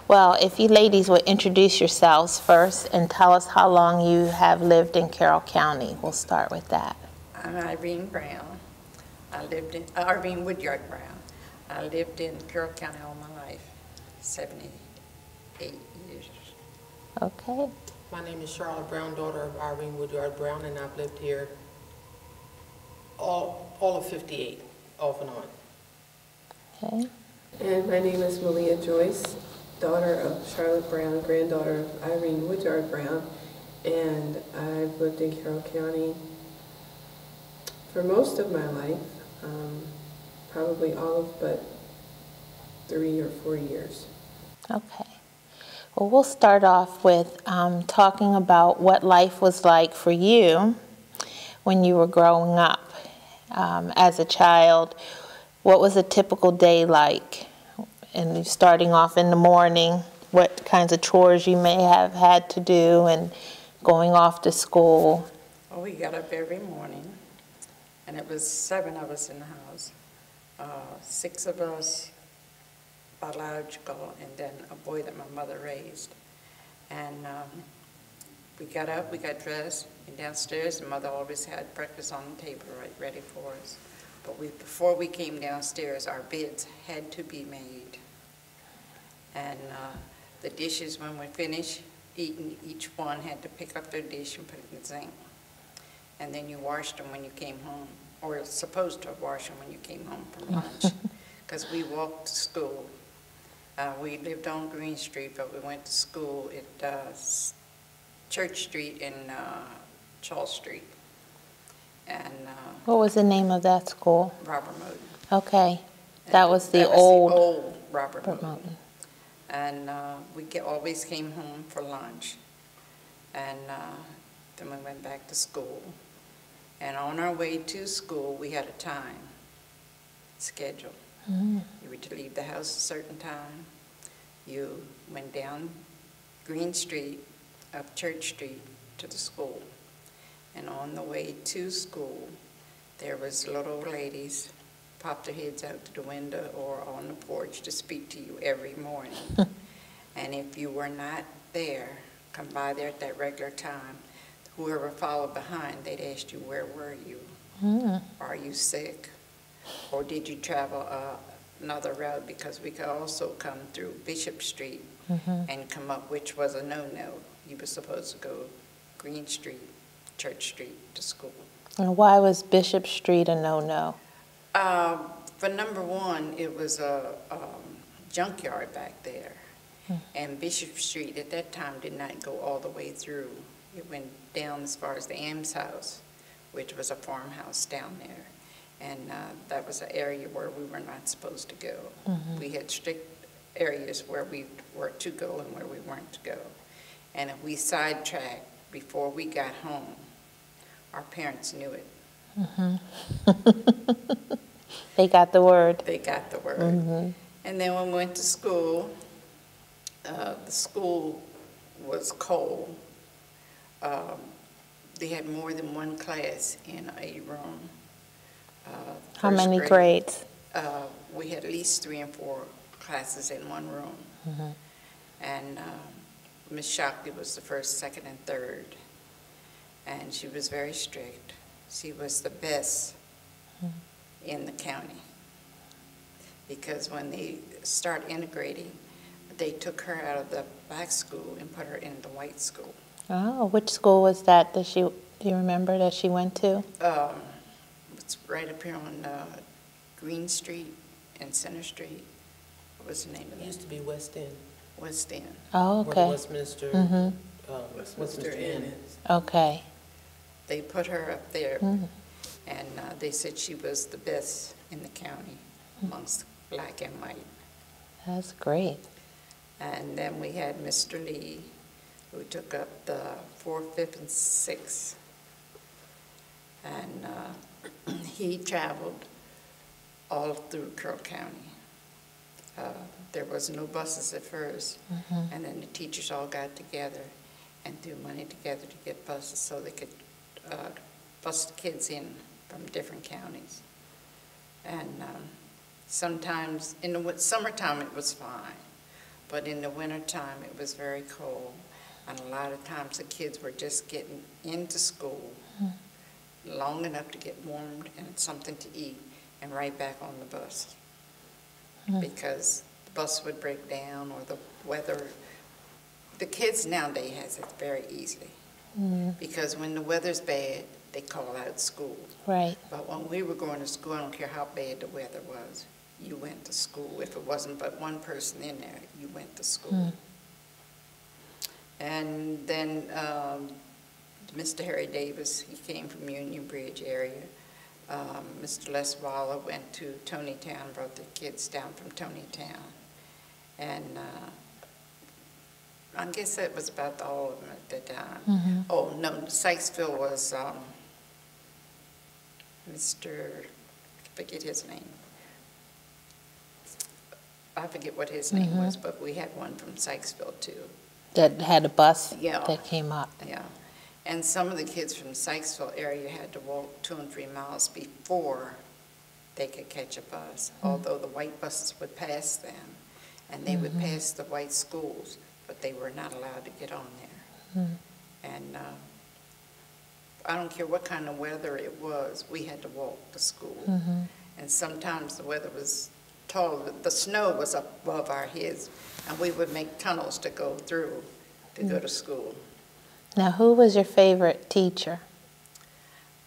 Well, if you ladies would introduce yourselves first and tell us how long you have lived in Carroll County. We'll start with that. I'm Irene Brown. Irene Woodyard Brown. I lived in Carroll County all my life, 78 years. Okay. My name is Charlotte Brown, daughter of Irene Woodyard Brown, and I've lived here all of 58, off and on. Okay. And my name is Malia Joyce, daughter of Charlotte Brown, granddaughter of Irene Woodyard Brown, and I've lived in Carroll County for most of my life, probably all of but 3 or 4 years. Okay. Well, we'll start off with talking about what life was like for you when you were growing up as a child. What was a typical day like? And starting off in the morning, what kinds of chores you may have had to do and going off to school? Well, we got up every morning, and it was 7 of us in the house. 6 of us biological, and then a boy that my mother raised. And we got up, we got dressed, and downstairs, and Mother always had breakfast on the table ready for us. But before we came downstairs, our beds had to be made. And the dishes, when we finished eating, each one had to pick up their dish and put it in the sink. And then you washed them when you came home, or you're supposed to wash them when you came home from lunch, because we walked to school. We lived on Green Street, but we went to school at Church Street and Charles Street. And What was the name of that school? Robert Moten. Okay. That was the old Robert Moten. Moten. And we always came home for lunch. And then we went back to school. And on our way to school, we had a time schedule. Mm. You were to leave the house a certain time. You went down Green Street, up Church Street to the school. And on the way to school, there was little old ladies popped their heads out to the window or on the porch to speak to you every morning. And if you were not there, come by there at that regular time, whoever followed behind, they'd ask you, where were you? Mm. Are you sick? Or did you travel another route? Because we could also come through Bishop Street and come up, which was a no-no. You were supposed to go Green Street, Church Street to school. And why was Bishop Street a no-no? For number one, it was a junkyard back there. And Bishop Street at that time did not go all the way through. It went down as far as the Ames House, which was a farmhouse down there. And that was an area where we were not supposed to go. We had strict areas where we were to go and where we weren't to go. And if we sidetracked before we got home, our parents knew it. They got the word. They got the word. And then when we went to school, the school was cold. They had more than one class in a room. How many grades? We had at least 3 and 4 classes in one room. And Miss Shockley was the first, second, and third. And she was very strict. She was the best in the county. Because when they start integrating, they took her out of the black school and put her in the white school. Oh, which school was that? Do you remember that she went to? It's right up here on Green Street and Center Street. What was the name of It that? used to be West End. West End. Oh, Where okay. Westminster, Westminster Inn is. Okay. They put her up there, and they said she was the best in the county amongst black and white. That's great. And then we had Mr. Lee, who took up the 4th, 5th, and 6th. And he traveled all through Carroll County. There was no buses at first, and then the teachers all got together and threw money together to get buses so they could bus the kids in from different counties. And sometimes in the summertime it was fine, But in the wintertime, it was very cold. And a lot of times the kids were just getting into school long enough to get warmed and something to eat and right back on the bus. Because the bus would break down or the weather. The kids nowadays has it very easy. Because when the weather's bad, they call out school. Right. But when we were going to school, I don't care how bad the weather was, you went to school. If it wasn't but one person in there, you went to school. And then Mr. Harry Davis, he came from Union Bridge area. Mr. Les Waller went to Tonytown, brought the kids down from Tonytown. And I guess that was about all of them at that time. Oh, no, Sykesville was Mr., forget his name. I forget what his name was, but we had one from Sykesville too. That had a bus Yeah. that came up. Yeah. And some of the kids from Sykesville area had to walk 2 and 3 miles before they could catch a bus, although the white buses would pass them, and they would pass the white schools, but they were not allowed to get on there. And I don't care what kind of weather it was, we had to walk to school. And sometimes the weather was tall, the snow was up above our heads, and we would make tunnels to go through to go to school. Now, who was your favorite teacher?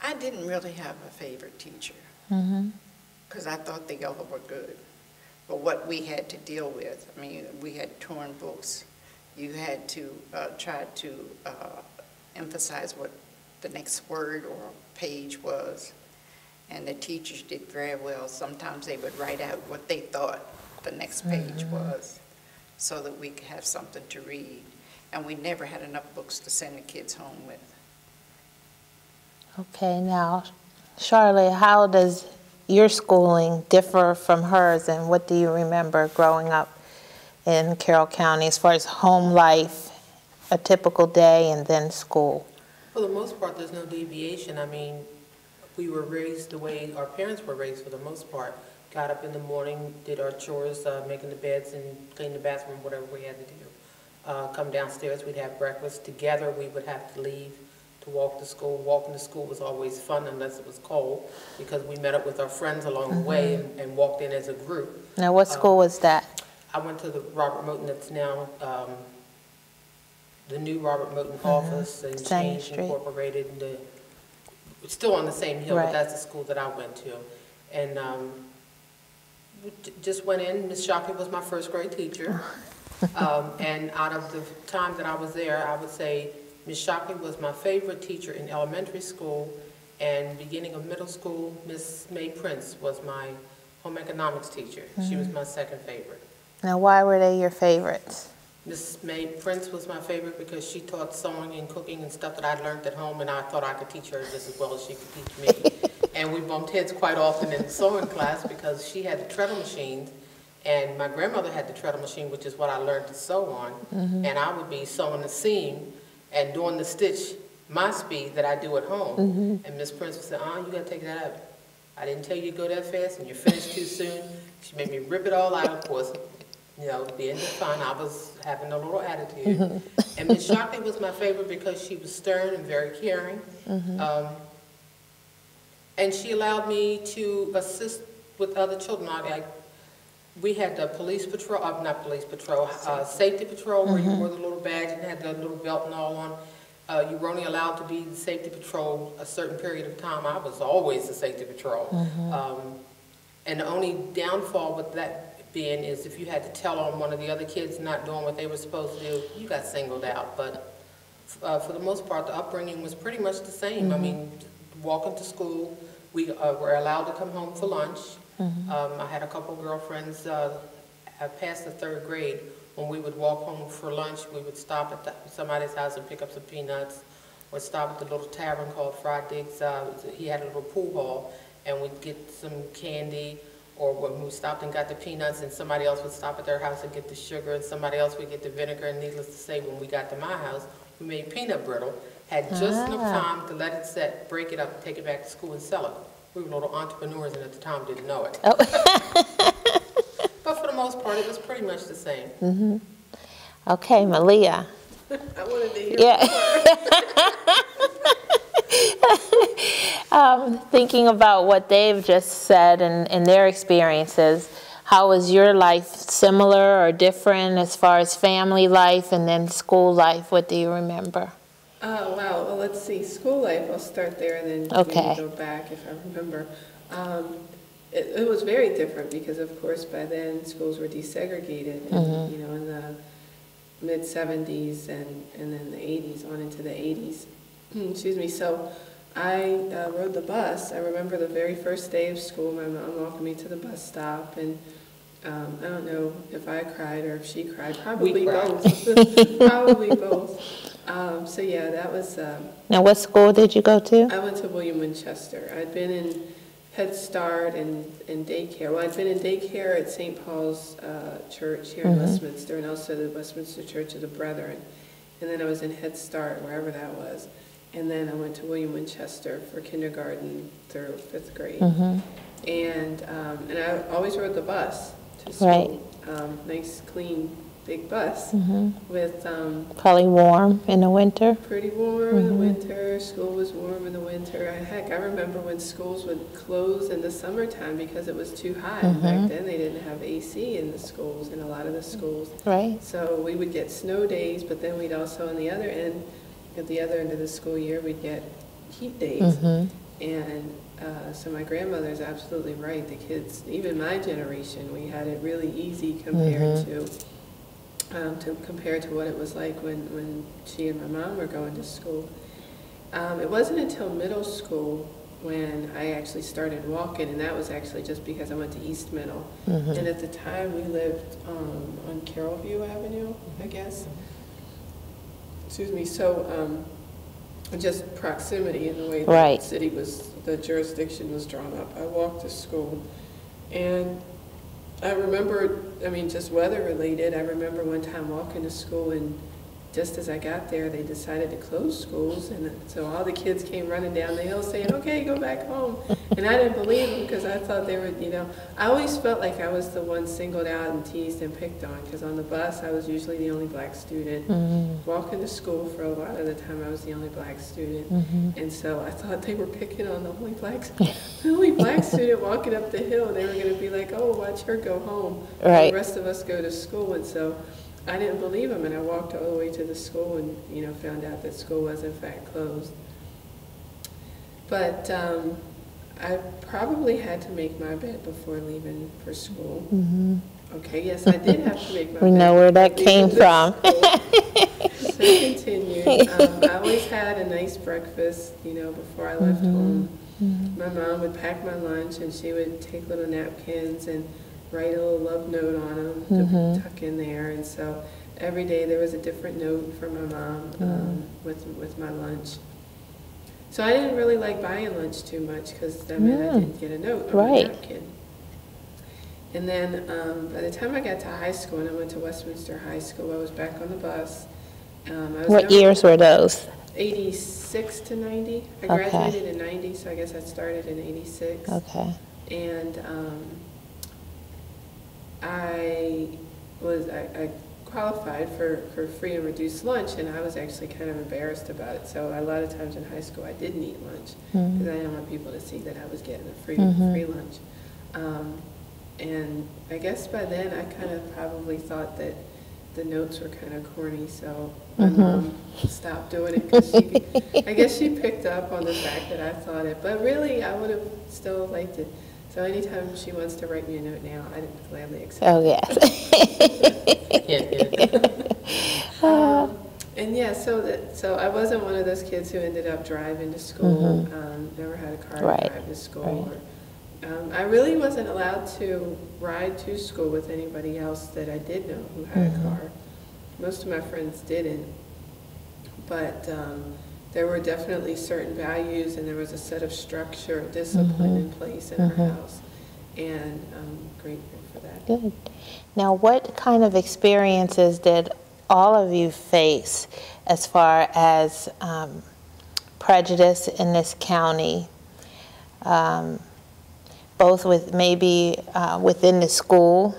I didn't really have a favorite teacher because I thought they all were good. But what we had to deal with, I mean, we had torn books. You had to try to emphasize what the next word or page was. And the teachers did very well. Sometimes they would write out what they thought the next page was so that we could have something to read. And we never had enough books to send the kids home with. Okay, now, Charlotte, how does your schooling differ from hers, and what do you remember growing up in Carroll County as far as home life, a typical day, and then school? For the most part, there's no deviation. I mean, we were raised the way our parents were raised for the most part. Got up in the morning, did our chores, making the beds and clean the bathroom, whatever we had to do. Come downstairs, we'd have breakfast together. We would have to leave to walk to school. Walking to school was always fun unless it was cold, because we met up with our friends along the way and walked in as a group. Now, what school was that? I went to the Robert Moton that's now the new Robert Moton office and Same changed, street. incorporated. It's still on the same hill, Right. but that's the school that I went to. And we just went in. Miss Shockey was my first grade teacher. And out of the time that I was there, I would say Miss Shockey was my favorite teacher in elementary school, and beginning of middle school, Miss May Prince was my home economics teacher. She was my second favorite. Now, why were they your favorites? Miss May Prince was my favorite because she taught sewing and cooking and stuff that I learned at home, and I thought I could teach her just as well as she could teach me. And we bumped heads quite often in sewing class because she had the treadle machines, and my grandmother had the treadle machine, which is what I learned to sew on. And I would be sewing the seam and doing the stitch my speed that I do at home. And Miss Prince would say, you gotta take that out. I didn't tell you to go that fast, and you finished too soon. She made me rip it all out, of course. You know, being fun, I was having a little attitude. And Miss Shockley was my favorite because she was stern and very caring. And she allowed me to assist with other children. We had the police patrol, not police patrol, safety patrol, where you wore the little badge and had the little belt and all on. You were only allowed to be the safety patrol a certain period of time. I was always the safety patrol. And the only downfall with that being is if you had to tell on one of the other kids not doing what they were supposed to do, you got singled out. But for the most part, the upbringing was pretty much the same. I mean, walking to school, we were allowed to come home for lunch. I had a couple of girlfriends past the 3rd grade. When we would walk home for lunch, we would stop at somebody's house and pick up some peanuts, or stop at the little tavern called Fried Dick's. He had a little pool hall, and we'd get some candy, or when we stopped and got the peanuts, and somebody else would stop at their house and get the sugar, and somebody else would get the vinegar. And needless to say, when we got to my house, we made peanut brittle, had just enough time to let it set, break it up, and take it back to school and sell it. We were little entrepreneurs, and at the time didn't know it. But for the most part, but it was pretty much the same. Okay, Malia. I wanted to hear Yeah. Thinking about what they've just said and their experiences, how was your life similar or different as far as family life and then school life? What do you remember? Oh, wow. Well, let's see. School life, I'll start there and then Okay. maybe go back if I remember. It was very different because, of course, by then schools were desegregated, and, you know, in the mid-70s and then the 80s, on into the 80s. Excuse me. So I rode the bus. I remember the very first day of school, my mom walked me to the bus stop, and I don't know if I cried or if she cried. Probably We cried. both. Probably both. So yeah, that was. Now, what school did you go to? I went to William Winchester. I'd been in Head Start and daycare. Well, I'd been in daycare at St. Paul's Church here in Westminster, and also the Westminster Church of the Brethren. And then I was in Head Start, wherever that was. And then I went to William Winchester for kindergarten through 5th grade. And I always rode the bus to school. Nice, clean, big bus with Probably warm in the winter. pretty warm in the winter. School was warm in the winter. Heck, I remember when schools would close in the summertime because it was too hot. Back then they didn't have AC in the schools, in a lot of the schools. Right. So we would get snow days, but then we'd also, on the other end, at the other end of the school year, we'd get heat days. And so my grandmother's absolutely right. The kids, even my generation, we had it really easy compared to what it was like when she and my mom were going to school. It wasn't until middle school when I actually started walking, and that was actually just because I went to East Middle. And at the time we lived on Carrollview Avenue, I guess. Excuse me. So just proximity in the way Right. the city was, the jurisdiction was drawn up. I walked to school, and I remember, I mean, just weather related, I remember one time walking to school, and just as I got there, they decided to close schools, and so all the kids came running down the hill saying, okay, go back home. And I didn't believe them because I thought they were, you know, I always felt like I was the one singled out and teased and picked on, because on the bus, I was usually the only black student. Walking to school, for a lot of the time, I was the only black student. And so I thought they were picking on the only black student walking up the hill, and they were going to be like, oh, watch her go home. Right. The rest of us go to school. And so I didn't believe him, and I walked all the way to the school and, you know, found out that school was in fact closed. But I probably had to make my bed before leaving for school. Okay, yes, I did have to make my bed. We know where that before leaving came from. So I continued. I always had a nice breakfast, you know, before I left home. My mom would pack my lunch, and she would take little napkins and write a little love note on them to tuck in there. And so every day there was a different note from my mom with my lunch. So I didn't really like buying lunch too much because that meant I didn't get a note on my napkin. And then by the time I got to high school, and I went to Westminster High School, I was back on the bus. What years were those? 86 to 90. I graduated in 90, so I guess I started in 86. Okay. And I qualified for free and reduced lunch, and I was actually kind of embarrassed about it. So a lot of times in high school I didn't eat lunch because I didn't want people to see that I was getting a free lunch. And I guess by then I kind of probably thought that the notes were kind of corny, so my mom stopped doing it because I guess she picked up on the fact that I thought it. But really, I would have still liked it. So anytime she wants to write me a note now, I'd gladly accept it. Oh, yes. And yeah, so I wasn't one of those kids who ended up driving to school. Never had a car to drive to school. I really wasn't allowed to ride to school with anybody else that I did know who had a car. Most of my friends didn't, but there were definitely certain values, and there was a set of structure, discipline in place in our house, and I'm grateful for that. Good. Now, what kind of experiences did all of you face as far as prejudice in this county, both with maybe within the school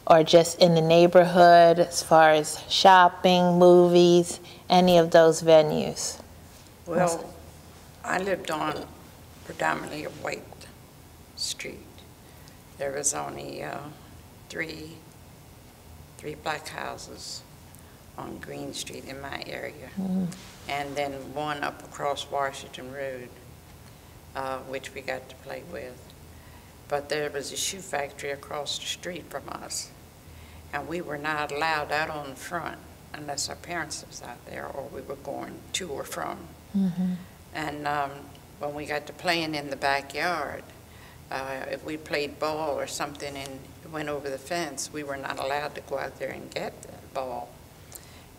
or just in the neighborhood as far as shopping, movies, any of those venues? Well, I lived on predominantly a white street. There was only three black houses on Green Street in my area, and then one up across Washington Road, which we got to play with. But there was a shoe factory across the street from us, and we were not allowed out on the front unless our parents was out there or we were going to or from. And when we got to playing in the backyard, if we played ball or something and went over the fence, we were not allowed to go out there and get that ball.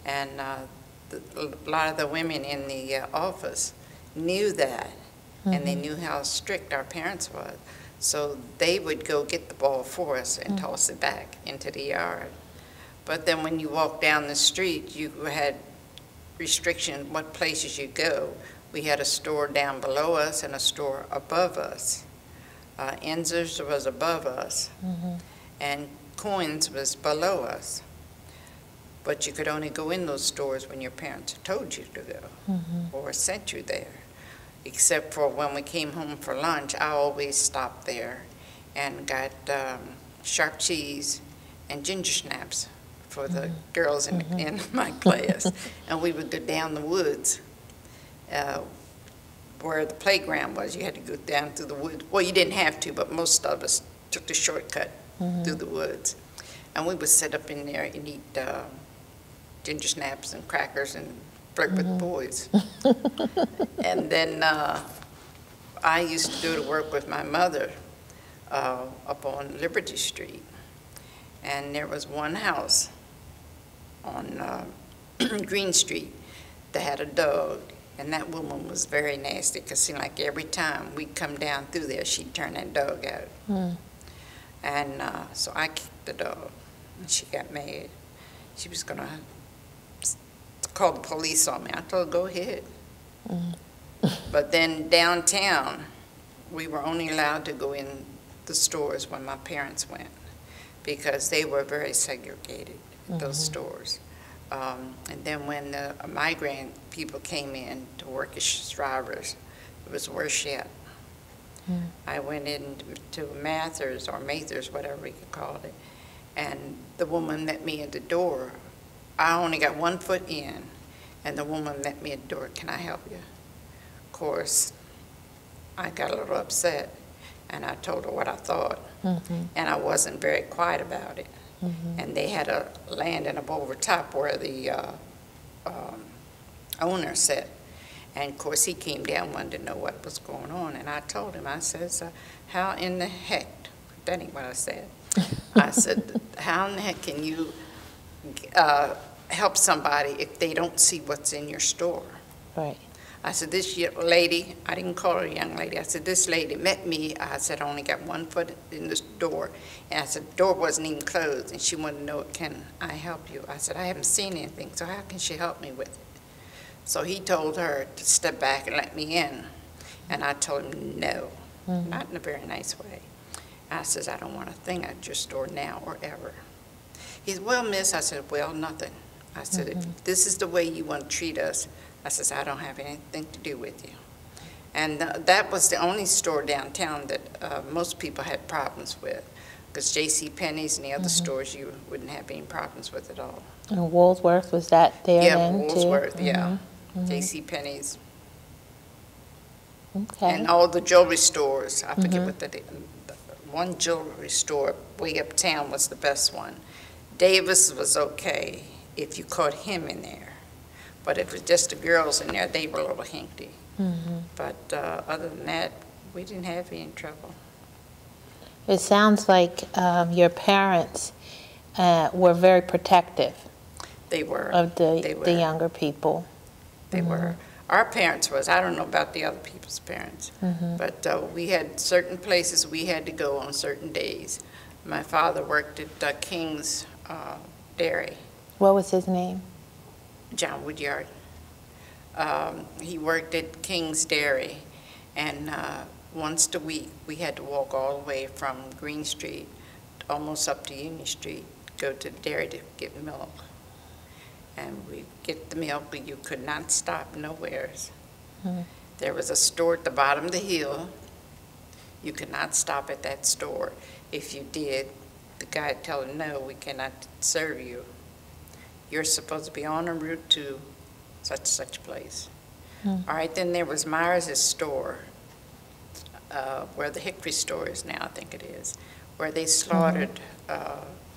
And a lot of the women in the office knew that, and they knew how strict our parents was. So they would go get the ball for us and toss it back into the yard. But then when you walk down the street, you had restriction what places you go. We had a store down below us and a store above us. Enzer's was above us, and Coins was below us. But you could only go in those stores when your parents told you to go or sent you there. Except for when we came home for lunch, I always stopped there and got sharp cheese and ginger snaps for the girls in my class. And we would go down the woods where the playground was. You had to go down through the woods. Well, you didn't have to, but most of us took the shortcut through the woods. And we would sit up in there and eat ginger snaps and crackers and flirt with the boys. And then I used to go to work with my mother up on Liberty Street. And there was one house on Green Street that had a dog. And that woman was very nasty, because it seemed like every time we'd come down through there, she'd turn that dog out. And so I kicked the dog, and she got mad. She was going to call the police on me. I told her, go ahead. But then downtown, we were only allowed to go in the stores when my parents went, because they were very segregated, those stores. And then when the migrant people came in to work as drivers, it was worse yet. I went into Mathers, or Mathers, whatever we could call it, and the woman met me at the door. I only got 1 foot in, and the woman met me at the door, can I help you? Of course, I got a little upset, and I told her what I thought, and I wasn't very quiet about it. And they had a landing up over top where the owner sat. And of course, he came down, wanted to know what was going on. And I told him, I says, how in the heck, that ain't what I said. I said, how in the heck can you help somebody if they don't see what's in your store? Right. I said, this lady, I didn't call her a young lady, I said, this lady met me, I said, I only got 1 foot in this door, and I said, the door wasn't even closed, and she wanted to know, can I help you? I said, I haven't seen anything, so how can she help me with it? So he told her to step back and let me in, and I told him no, not in a very nice way. I says, I don't want a thing at your store now or ever. He said, well, miss, I said, well, nothing. I said, if this is the way you want to treat us, I says, I don't have anything to do with you. And that was the only store downtown that most people had problems with, because J.C. Penney's and the other stores you wouldn't have any problems with at all. And Woolworth, was that there then too? Woolworth, yeah. J.C. Penney's. Okay. And all the jewelry stores, I forget what the one jewelry store way uptown was the best one. Davis was okay if you caught him in there. But if it was just the girls in there, they were a little hinky. But other than that, we didn't have any trouble. It sounds like your parents were very protective They were. of They the were. younger people. They were. Our parents was, I don't know about the other people's parents, but we had certain places we had to go on certain days. My father worked at King's Dairy. What was his name? John Woodyard. He worked at King's Dairy, and once a week we had to walk all the way from Green Street almost up to Union Street go to the dairy to get milk. And we get the milk, but you could not stop nowheres. There was a store at the bottom of the hill. You could not stop at that store. If you did, the guy would tell him, no, we cannot serve you. You're supposed to be on en route to such place. All right, then there was Myers' store, where the Hickory store is now, I think it is, where they slaughtered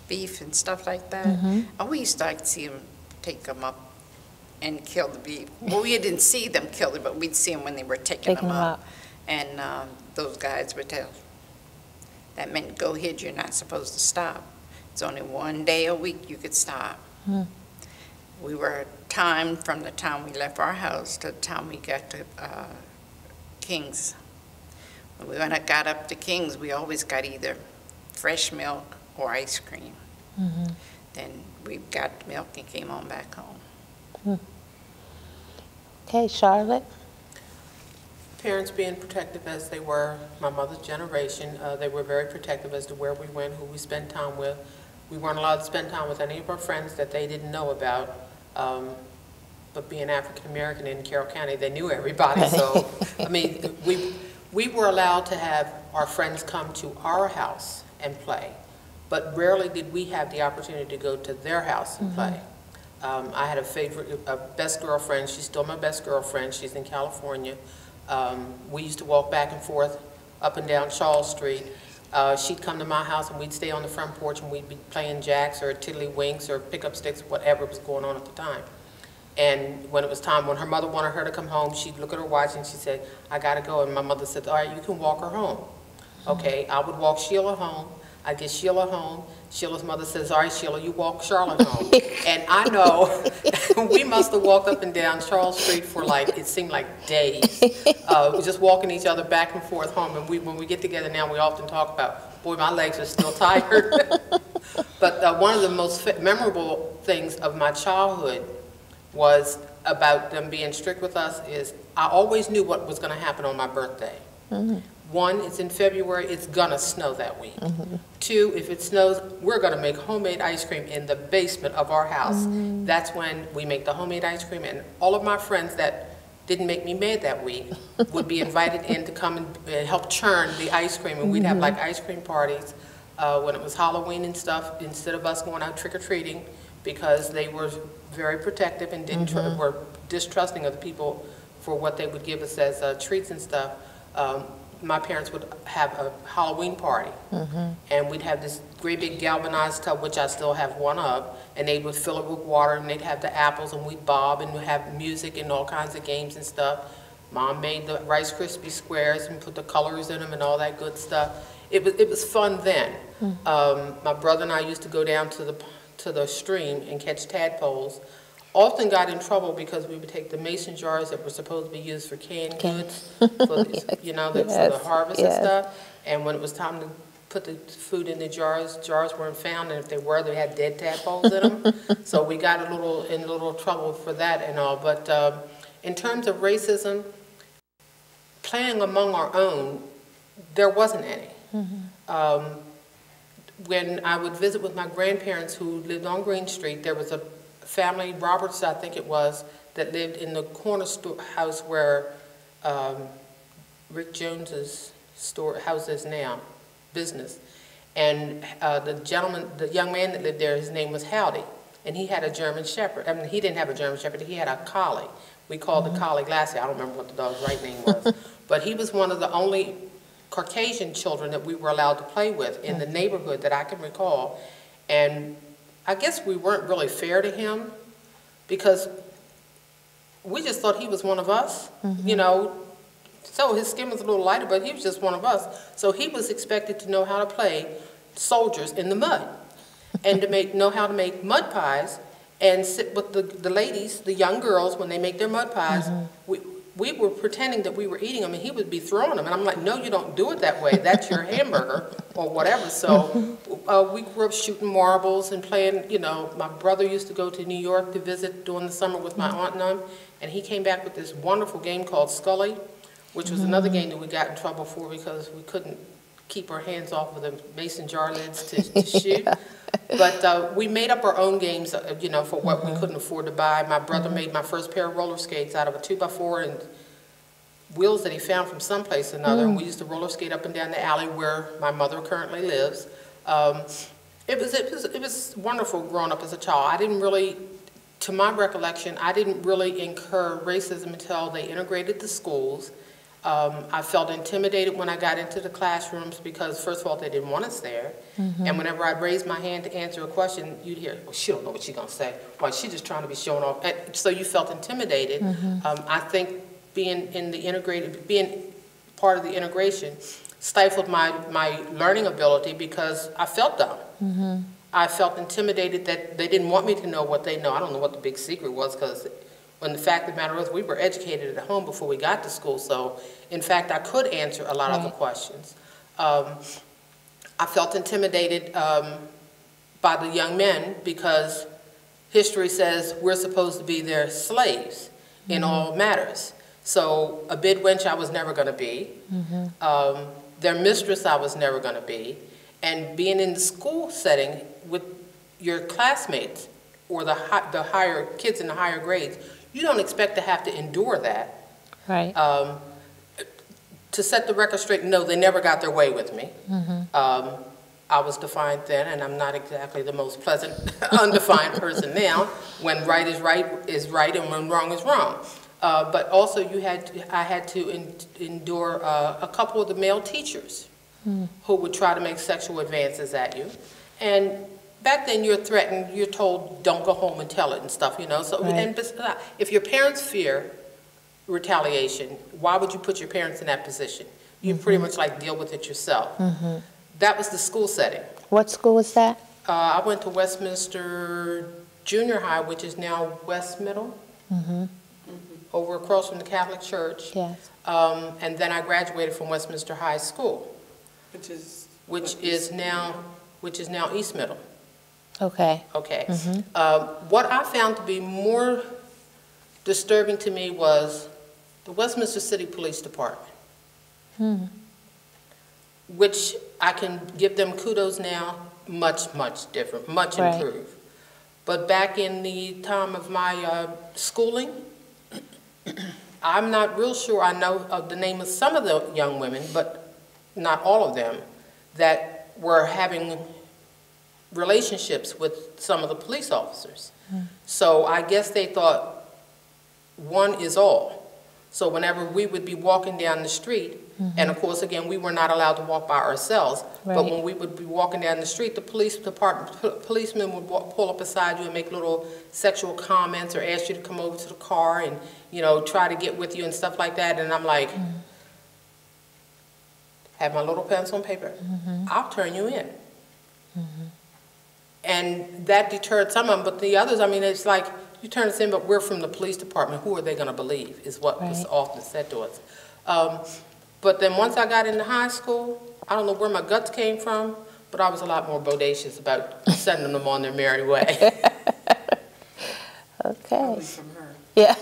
beef and stuff like that. And we used to like to see them take them up and kill the beef. Well, we didn't see them kill it, but we'd see them when they were taking them up. And those guys would tell, that meant go ahead, you're not supposed to stop. It's only one day a week you could stop. We were timed from the time we left our house to the time we got to King's. When we got up to King's, we always got either fresh milk or ice cream. Then we got milk and came on back home. Okay, Charlotte? Parents being protective as they were, my mother's generation, they were very protective as to where we went, who we spent time with. We weren't allowed to spend time with any of our friends that they didn't know about. But being African American in Carroll County, they knew everybody. So, I mean, we were allowed to have our friends come to our house and play, but rarely did we have the opportunity to go to their house and play. I had a best girlfriend. She's still my best girlfriend. She's in California. We used to walk back and forth up and down Charles Street. She'd come to my house and we'd stay on the front porch and we'd be playing jacks or tiddlywinks or pick up sticks, whatever was going on at the time. And when it was time, when her mother wanted her to come home, she'd look at her watch and she'd say, I gotta go. And my mother said, all right, you can walk her home. Okay, I would walk Sheila home. I'd get Sheila home. Sheila's mother says, all right, Sheila, you walk Charlotte home. And I know we must have walked up and down Charles Street for like, it seemed like days. We're just walking each other back and forth home. And when we get together now, we often talk about, boy, my legs are still tired. But one of the most memorable things of my childhood was about them being strict with us is I always knew what was going to happen on my birthday. One, it's in February, it's gonna snow that week. Two, if it snows, we're gonna make homemade ice cream in the basement of our house. That's when we make the homemade ice cream, and all of my friends that didn't make me mad that week would be invited in to come and help churn the ice cream, and we'd have like ice cream parties when it was Halloween and stuff, instead of us going out trick-or-treating, because they were very protective and didn't were distrusting of the people for what they would give us as treats and stuff. My parents would have a Halloween party, and we'd have this great big galvanized tub, which I still have one of, and they would fill it with water, and they'd have the apples, and we'd bob, and we'd have music and all kinds of games and stuff. Mom made the Rice Krispie squares and put the colors in them and all that good stuff. It was fun then. My brother and I used to go down to the stream and catch tadpoles. Often got in trouble because we would take the mason jars that were supposed to be used for canned goods, for the, you know, for the harvest and stuff. And when it was time to put the food in the jars, jars weren't found, and if they were, they had dead tadpoles in them. So we got in a little trouble for that and all. But in terms of racism, playing among our own, there wasn't any. When I would visit with my grandparents who lived on Green Street, there was a family, Roberts I think it was, that lived in the corner house where Rick Jones's house is now, business. And the young man that lived there, his name was Howdy, and he had a German Shepherd. I mean, he didn't have a German Shepherd, he had a collie. We called the collie Lassie. I don't remember what the dog's right name was. But he was one of the only Caucasian children that we were allowed to play with in the neighborhood that I can recall. And I guess we weren't really fair to him because we just thought he was one of us, you know. So his skin was a little lighter, but he was just one of us. So he was expected to know how to play soldiers in the mud and to know how to make mud pies and sit with the ladies, the young girls, when they make their mud pies. We were pretending that we were eating them, and he would be throwing them. And I'm like, no, you don't do it that way. That's your hamburger or whatever. So we grew up shooting marbles and playing, you know. My brother used to go to New York to visit during the summer with my aunt and them, and he came back with this wonderful game called Scully, which was another game that we got in trouble for because we couldn't keep our hands off of the mason jar lids to shoot. But we made up our own games, you know, for what we couldn't afford to buy. My brother made my first pair of roller skates out of a 2x4 and wheels that he found from someplace or another. And we used to roller skate up and down the alley where my mother currently lives. It was wonderful growing up as a child. I didn't really, to my recollection, I didn't really incur racism until they integrated the schools. I felt intimidated when I got into the classrooms because, first of all, they didn't want us there. And whenever I'd raise my hand to answer a question, you'd hear, well, she don't know what she's going to say. Well, she's just trying to be showing off. And so you felt intimidated. I think being part of the integration stifled my learning ability because I felt dumb. I felt intimidated that they didn't want me to know what they know. I don't know what the big secret was because when the fact of the matter was we were educated at home before we got to school. So, in fact, I could answer a lot of the questions. I felt intimidated by the young men because history says we're supposed to be their slaves in all matters. So a bid wench I was never going to be. Their mistress I was never going to be. And being in the school setting with your classmates or the higher kids in the higher grades, you don't expect to have to endure that. Right. To set the record straight, no, they never got their way with me. I was defined then, and I'm not exactly the most pleasant, undefined person now, when right is right and when wrong is wrong. But also I had to endure a couple of the male teachers who would try to make sexual advances at you. And back then you're threatened, you're told don't go home and tell it and stuff, you know. So and if your parents fear retaliation, why would you put your parents in that position? You pretty much like deal with it yourself. That was the school setting. What school was that? I went to Westminster Junior High, which is now West Middle, over across from the Catholic Church. Yes. And then I graduated from Westminster High School, which is now East Middle. Okay. Okay. What I found to be more disturbing to me was the Westminster City Police Department, which I can give them kudos now, much, much different, much improved. But back in the time of my schooling, I'm not real sure I know of the name of some of the young women, but not all of them, that were having relationships with some of the police officers. So I guess they thought one is all. So whenever we would be walking down the street, and of course, again, we were not allowed to walk by ourselves, but when we would be walking down the street, the policemen would pull up beside you and make little sexual comments or ask you to come over to the car and, you know, try to get with you and stuff like that. And I'm like, have my little pencil and paper. I'll turn you in. And that deterred some of them, but the others, I mean, it's like, you turn us in, but we're from the police department. Who are they going to believe is what was often said to us. But then once I got into high school, I don't know where my guts came from, but I was a lot more bodacious about sending them on their merry way. Okay. Probably from her. Yeah.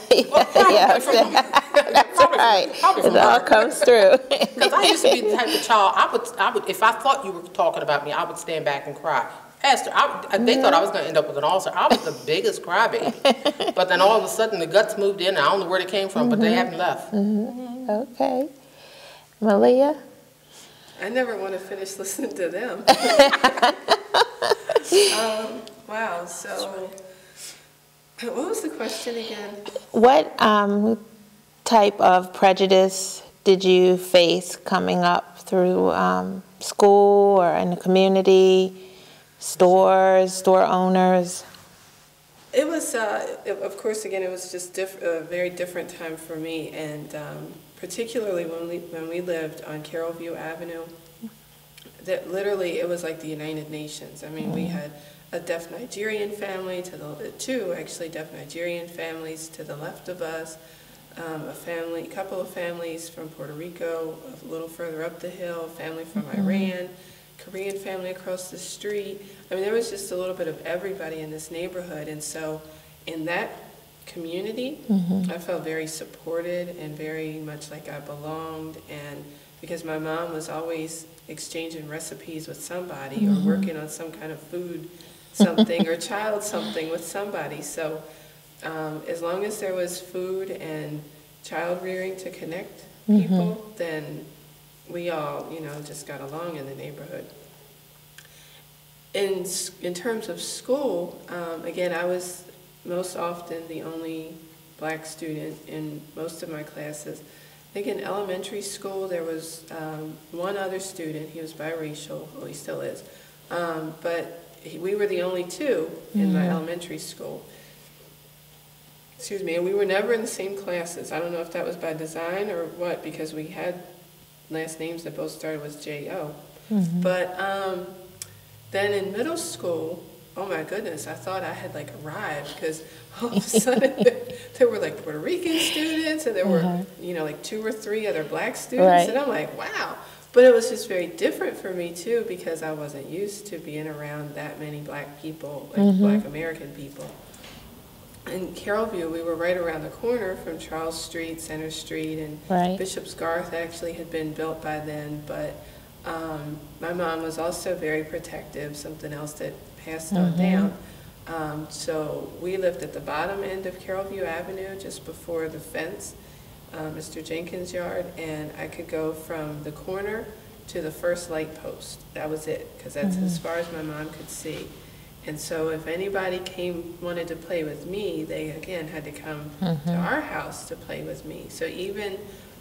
That's Right. It all comes through. Because I used to be the type of child, I would, if I thought you were talking about me, I would stand back and cry. Esther, they thought I was going to end up with an ulcer. I was the biggest crybaby. But then all of a sudden the guts moved in. I don't know where they came from, but they haven't left. Okay. Malia? I never want to finish listening to them. Wow, so what was the question again? What type of prejudice did you face coming up through school or in the community, stores, store owners? It was, of course, again, it was just a very different time for me, and particularly when we lived on Carroll View Avenue, that literally it was like the United Nations. I mean, we had a deaf Nigerian family two actually deaf Nigerian families to the left of us, a couple of families from Puerto Rico, a little further up the hill, a family from Iran, Korean family across the street. I mean, there was just a little bit of everybody in this neighborhood, and so in that community, I felt very supported and very much like I belonged, and because my mom was always exchanging recipes with somebody, or working on some kind of food something or child something with somebody. So as long as there was food and child rearing to connect people, then we all, just got along in the neighborhood. In terms of school, again, I was most often the only black student in most of my classes. I think in elementary school there was one other student. He was biracial, well, he still is, but we were the only two in my elementary school. Excuse me, and we were never in the same classes. I don't know if that was by design or what, because we had last names that both started with J-O. But then in middle school, oh my goodness, I thought I had like arrived, because all of a sudden there were like Puerto Rican students, and there were, like 2 or 3 other black students, and I'm like, wow. But it was just very different for me too, because I wasn't used to being around that many black people, like black American people. In Carrollview, we were right around the corner from Charles Street, Center Street, and Bishop's Garth actually had been built by then, but my mom was also very protective, something else that passed on down. So we lived at the bottom end of Carrollview Avenue, just before the fence, Mr. Jenkins' yard, and I could go from the corner to the first light post. That was it, because that's as far as my mom could see. And so if anybody wanted to play with me, they again had to come to our house to play with me. So even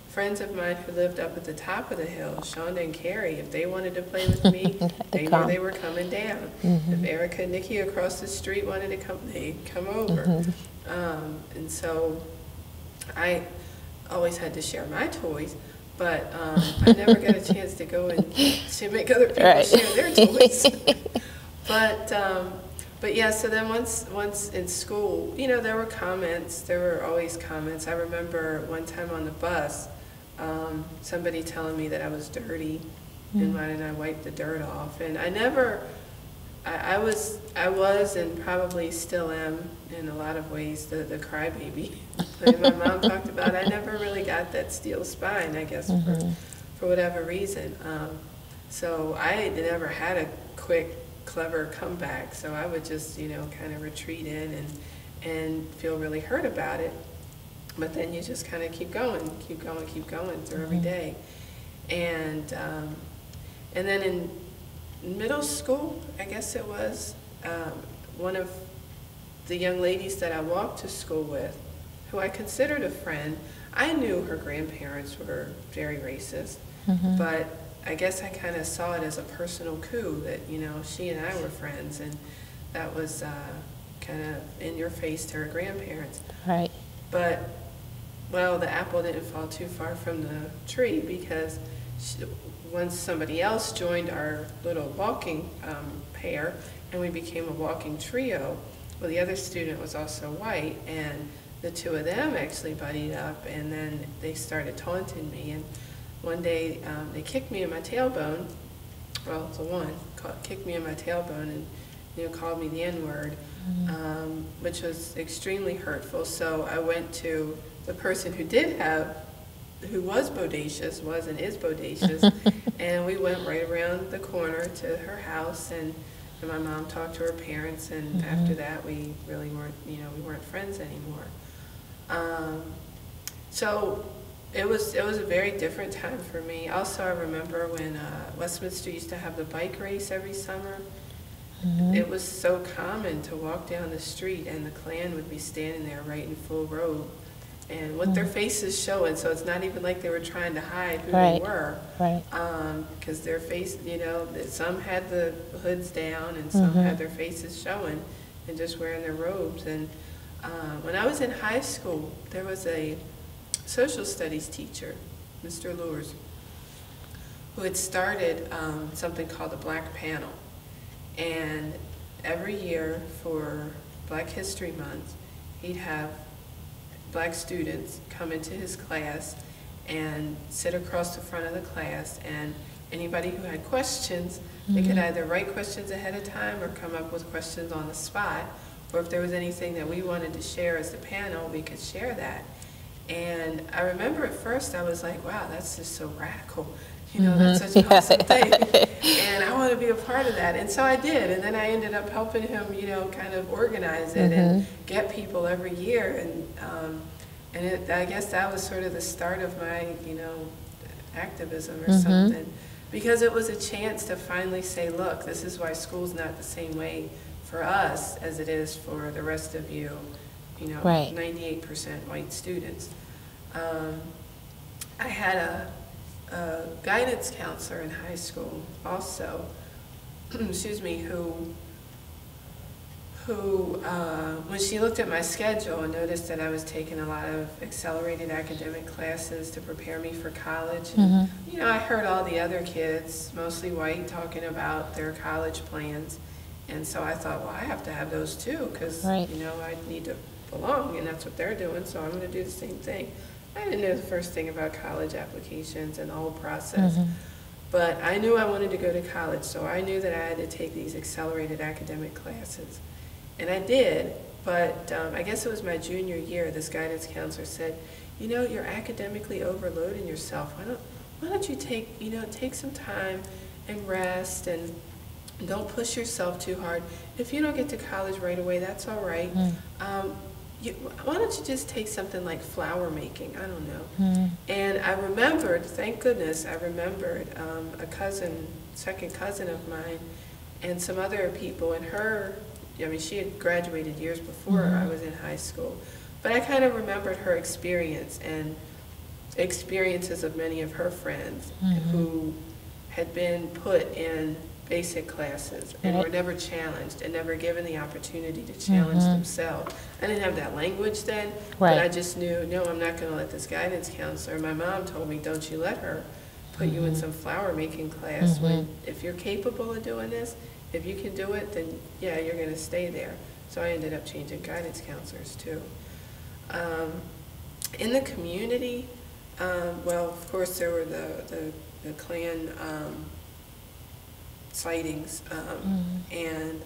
friends of mine who lived up at the top of the hill, Shonda and Carrie, if they wanted to play with me, they knew they were coming down. If Erica and Nikki across the street wanted to come, they'd come over. And so I always had to share my toys, but I never got a chance to go and to make other people share their toys. But yeah, so then once in school, there were comments. There were always comments. I remember one time on the bus, somebody telling me that I was dirty, and why didn't I wipe the dirt off? And I was and probably still am in a lot of ways the crybaby. Like my mom talked about, I never really got that steel spine, I guess, for whatever reason. So I never had a quick, clever comeback, so I would just kind of retreat in and feel really hurt about it, but then you just kind of keep going through every day. And then in middle school, I guess it was, one of the young ladies that I walked to school with, who I considered a friend, I knew her grandparents were very racist, but I guess I kind of saw it as a personal coup that, she and I were friends, and that was kind of in your face to her grandparents. Right. But, well, the apple didn't fall too far from the tree, because once somebody else joined our little walking pair, and we became a walking trio, well, the other student was also white, and the two of them actually buddied up, and then they started taunting me. And one day, they kicked me in my tailbone. Well, the one kicked me in my tailbone and called me the N-word, which was extremely hurtful. So I went to the person who was bodacious, was and is bodacious, and we went right around the corner to her house, and my mom talked to her parents, and after that we really weren't, we weren't friends anymore. So it was a very different time for me. Also, I remember when Westminster used to have the bike race every summer. It was so common to walk down the street and the Klan would be standing there right in full robe and with their faces showing, so it's not even like they were trying to hide who they were. Because their face, some had the hoods down and some had their faces showing and just wearing their robes. And when I was in high school, there was a social studies teacher, Mr. Lures, who had started something called the Black Panel. And every year for Black History Month, he'd have black students come into his class and sit across the front of the class, and anybody who had questions, they could either write questions ahead of time or come up with questions on the spot, or if there was anything that we wanted to share as the panel, we could share that. And I remember at first I was like, wow, that's just so radical. You know, that's such an awesome thing. And I want to be a part of that. And so I did. And then I ended up helping him, you know, kind of organize it and get people every year. And I guess that was sort of the start of my, you know, activism or something. Because it was a chance to finally say, look, this is why school's not the same way for us as it is for the rest of you, you know, 98% white students. I had a guidance counselor in high school also, excuse me, who when she looked at my schedule and noticed that I was taking a lot of accelerated academic classes to prepare me for college, and, you know, I heard all the other kids, mostly white, talking about their college plans, and so I thought, well, I have to have those too, because, you know, I need to belong, and that's what they're doing, so I'm going to do the same thing. I didn't know the first thing about college applications and the whole process, but I knew I wanted to go to college, so I knew that I had to take these accelerated academic classes. And I did, but I guess it was my junior year, this guidance counselor said, you know, you're academically overloading yourself. Why don't you take some time and rest and don't push yourself too hard. If you don't get to college right away, that's all right. Why don't you just take something like flower making? I don't know. And I remembered, thank goodness, I remembered a cousin, second cousin of mine, and some other people, and her, I mean, she had graduated years before I was in high school, but I kind of remembered her experience and experiences of many of her friends who had been put in basic classes and were never challenged and never given the opportunity to challenge themselves. I didn't have that language then, but I just knew, no, I'm not going to let this guidance counselor. My mom told me, don't you let her put you in some flower making class. If you're capable of doing this, if you can do it, then yeah, you're going to stay there. So I ended up changing guidance counselors too. In the community, well, of course there were the Klan sightings, and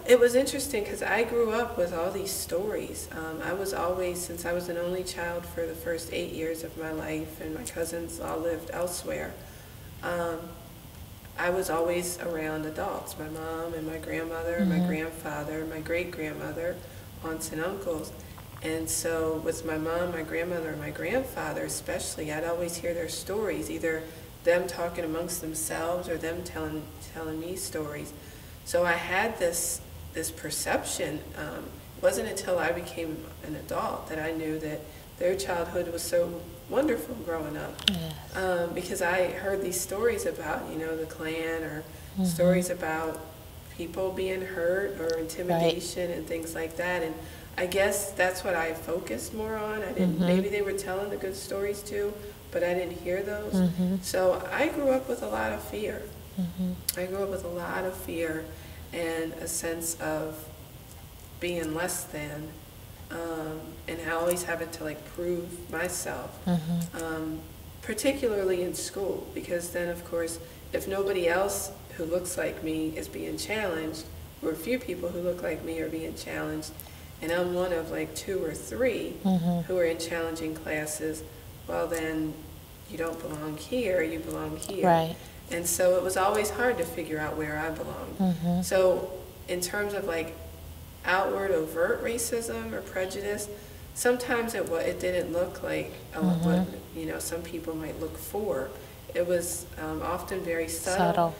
it was interesting because I grew up with all these stories. I was always, since I was an only child for the first 8 years of my life, and my cousins all lived elsewhere, I was always around adults, my mom and my grandmother, my grandfather, my great-grandmother, aunts and uncles. And so with my mom, my grandmother, and my grandfather especially, I'd always hear their stories, either them talking amongst themselves or them telling me stories. So I had this perception. It wasn't until I became an adult that I knew that their childhood was so wonderful growing up. Because I heard these stories about, you know, the Klan, or stories about people being hurt or intimidation and things like that. And I guess that's what I focused more on. I didn't, maybe they were telling the good stories too, but I didn't hear those. So I grew up with a lot of fear. I grew up with a lot of fear and a sense of being less than, and always having to like prove myself, particularly in school, because then of course if nobody else who looks like me is being challenged, or a few people who look like me are being challenged, and I'm one of like 2 or 3 who are in challenging classes, well then you don't belong here, you belong here. And so it was always hard to figure out where I belonged. So in terms of like outward overt racism or prejudice, sometimes it didn't look like what, you know, some people might look for. It was often very subtle.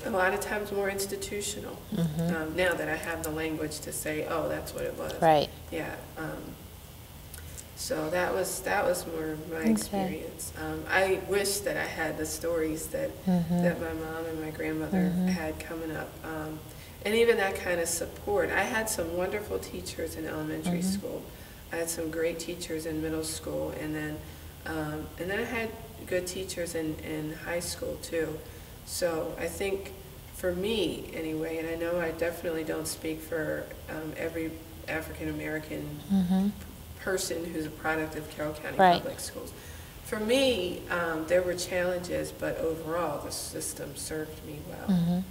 A lot of times more institutional. Now that I have the language to say, oh, that's what it was. Yeah. So that was more of my experience. I wish that I had the stories that that my mom and my grandmother had coming up, and even that kind of support. I had some wonderful teachers in elementary school. I had some great teachers in middle school, and then I had good teachers in high school too. So I think for me anyway, and I know I definitely don't speak for every African American person who's a product of Carroll County Public Schools. For me, there were challenges, but overall the system served me well.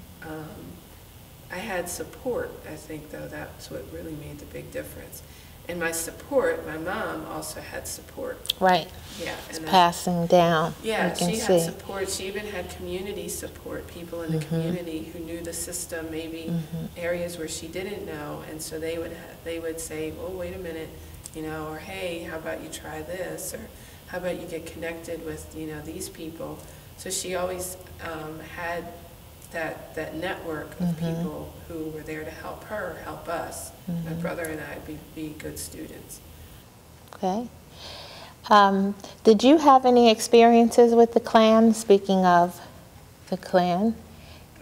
I had support, I think, though. That's what really made the big difference. And my support, my mom also had support. Right. Yeah. It's and passing down. yeah, you can she see. had support. She even had community support, people in the community who knew the system, maybe areas where she didn't know, and so they would say, "Oh, wait a minute, you know," or "Hey, how about you try this?" or "How about you get connected with, you know, these people?" So she always had that network of people who were there to help her, help us, my brother and I, be good students. Okay. Did you have any experiences with the Klan, speaking of the Klan?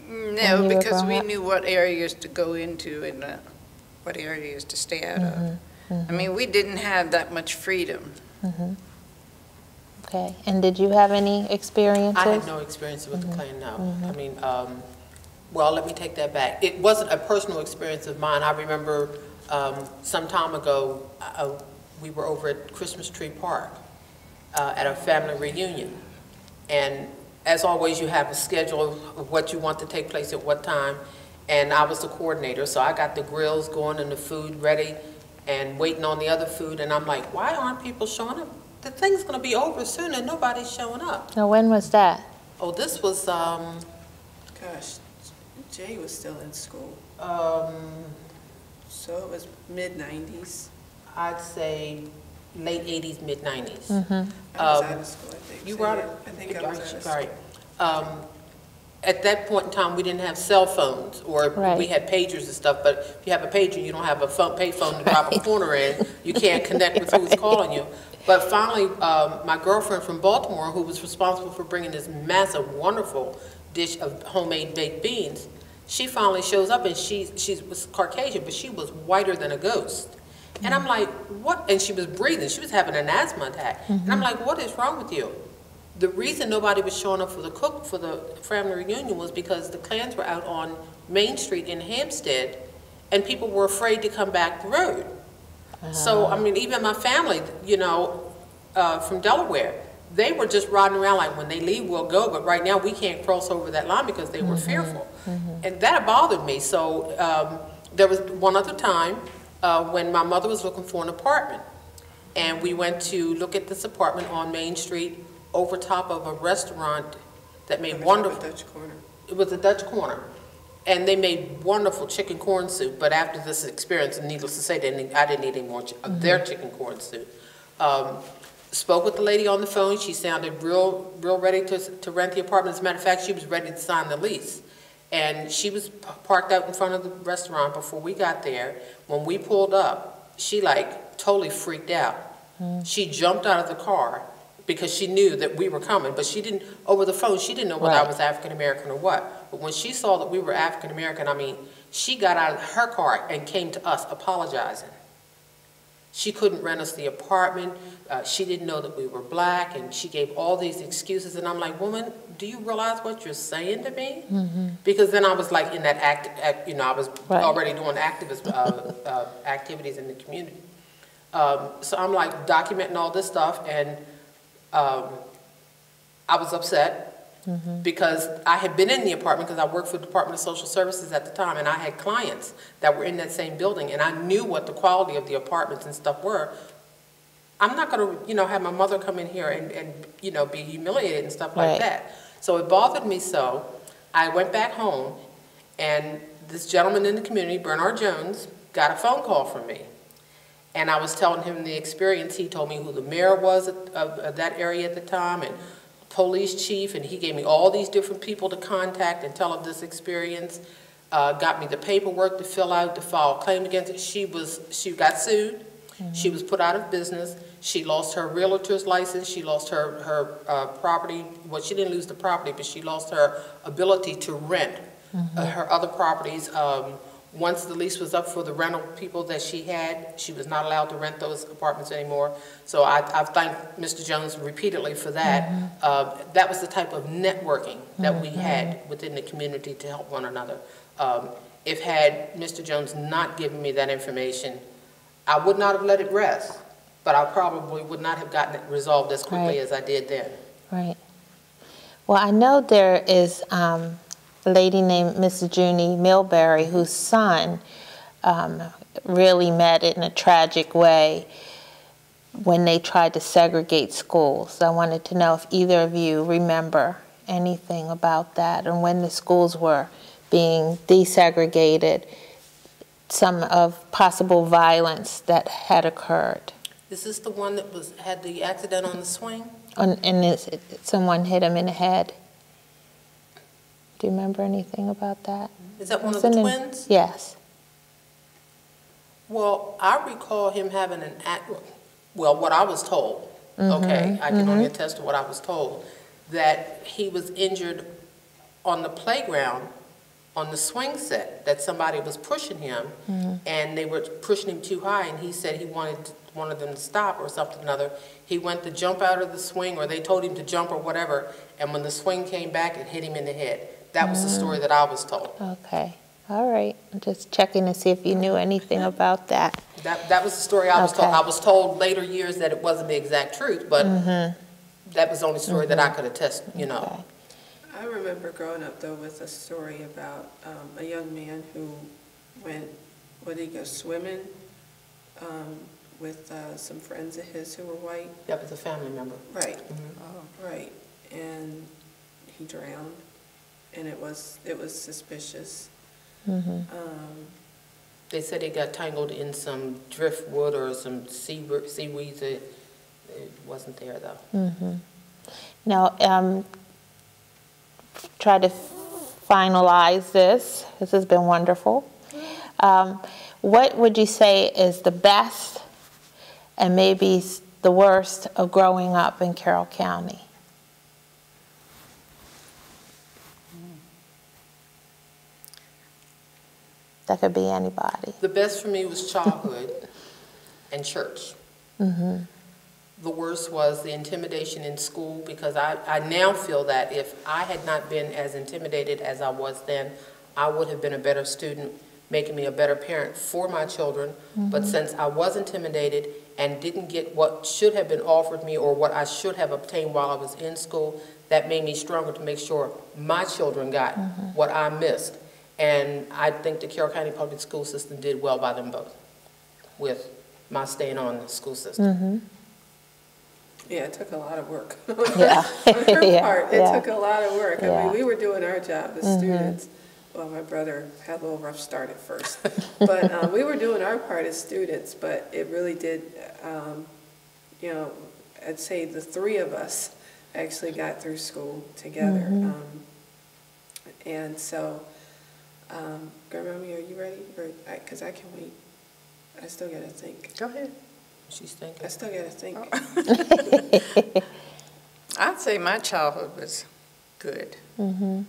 No, you were because we growing up? knew what areas to go into and what areas to stay out of. I mean, we didn't have that much freedom. Okay. And did you have any experiences? I had no experience with the Klan, no. I mean, well, let me take that back. It wasn't a personal experience of mine. I remember some time ago, we were over at Christmas Tree Park at a family reunion. And as always, you have a schedule of what you want to take place at what time. And I was the coordinator, so I got the grills going and the food ready and waiting on the other food. And I'm like, why aren't people showing up? The thing's going to be over soon and nobody's showing up. Now, when was that? Oh, this was, Gosh, Jay was still in school, so it was mid-90s. I'd say late 80s, mid 90s. I was out of school, I think. You So, were out yeah, of, I think I was out of school. sorry. At that point in time, we didn't have cell phones, or Right. we had pagers and stuff, but if you have a pager, you don't have a phone, pay phone to drop a corner in, you can't connect with who's calling you. But finally, my girlfriend from Baltimore, who was responsible for bringing this massive, wonderful dish of homemade baked beans, she finally shows up, and she was Caucasian, but she was whiter than a ghost. And I'm like, what? And she was breathing. She was having an asthma attack. And I'm like, what is wrong with you? The reason nobody was showing up for the family reunion was because the Klans were out on Main Street in Hampstead, and people were afraid to come back the road. So, I mean, even my family, you know, from Delaware, they were just riding around like, when they leave, we'll go, but right now we can't cross over that line because they were fearful. And that bothered me. So there was one other time when my mother was looking for an apartment, and we went to look at this apartment on Main Street over top of a restaurant that made wonderful. Dutch Corner. It was a Dutch Corner. And they made wonderful chicken corn soup, but after this experience, and needless to say, I didn't eat any more of their chicken corn soup. Spoke with the lady on the phone. She sounded real ready to rent the apartment. As a matter of fact, she was ready to sign the lease. And she was parked out in front of the restaurant before we got there. When we pulled up, she like totally freaked out. She jumped out of the car because she knew that we were coming, but she didn't, over the phone, she didn't know whether I was African American or what. But when she saw that we were African American, I mean, she got out of her car and came to us apologizing. She couldn't rent us the apartment. She didn't know that we were black, and she gave all these excuses. And I'm like, woman, do you realize what you're saying to me? Because then I was like in that you know, I was already doing activist activities in the community. So I'm like documenting all this stuff, and I was upset because I had been in the apartment because I worked for the Department of Social Services at the time, and I had clients that were in that same building, and I knew what the quality of the apartments and stuff were. I'm not going to, you know, have my mother come in here and you know, be humiliated and stuff like that. So it bothered me so. I went back home, and this gentleman in the community, Bernard Jones, got a phone call from me. And I was telling him the experience. He told me who the mayor was of that area at the time, and police chief, and he gave me all these different people to contact and tell of this experience. Got me the paperwork to fill out to file a claim against it. She got sued. She was put out of business. She lost her realtor's license. She lost her property. Well, she didn't lose the property, but she lost her ability to rent her other properties. Once the lease was up for the rental people that she had, she was not allowed to rent those apartments anymore. So I've thanked Mr. Jones repeatedly for that. That was the type of networking that we had within the community to help one another. If had Mr. Jones not given me that information, I would not have let it rest, but I probably would not have gotten it resolved as quickly as I did then. Right. Well, I know there is a lady named Mrs. Junie Milbury, whose son really met in a tragic way when they tried to segregate schools. I wanted to know if either of you remember anything about that, and when the schools were being desegregated, some of possible violence that had occurred. Is this the one that had the accident on the swing? And someone hit him in the head. Do you remember anything about that? Is that one of the twins? Yes. Well, I recall him having well, what I was told, okay, I can only attest to what I was told, that he was injured on the playground on the swing set, that somebody was pushing him, and they were pushing him too high, and he said he wanted them to stop or something or another. He went to jump out of the swing, or they told him to jump or whatever, and when the swing came back, it hit him in the head. That was the story that I was told. Okay. All right. I'm just checking to see if you knew anything about that. That was the story I was told. I was told later years that it wasn't the exact truth, but that was the only story that I could attest, you know. Okay. I remember growing up, though, with a story about a young man who would he go swimming with some friends of his who were white. That was a family member. Right. Right. And he drowned, and it was suspicious. They said he got tangled in some driftwood or some seaweeds. It wasn't there, though. Now, try to finalize this. This has been wonderful. What would you say is the best and maybe the worst of growing up in Carroll County? That could be anybody. The best for me was childhood and church. The worst was the intimidation in school, because I now feel that if I had not been as intimidated as I was then, I would have been a better student, making me a better parent for my children. But since I was intimidated and didn't get what should have been offered me or what I should have obtained while I was in school, that made me stronger to make sure my children got what I missed. And I think the Carroll County Public School System did well by them both, with my staying on the school system. Yeah, it took a lot of work. Yeah. On her Yeah, part, it took a lot of work. I Yeah. mean, we were doing our job as students. Well, my brother had a little rough start at first. But we were doing our part as students, but it really did, you know, I'd say the three of us actually got through school together. And so, Grandmommy, are you ready? Because I can wait. I still got to think. Go ahead. She's thinking. I still got to think. I'd say my childhood was good. I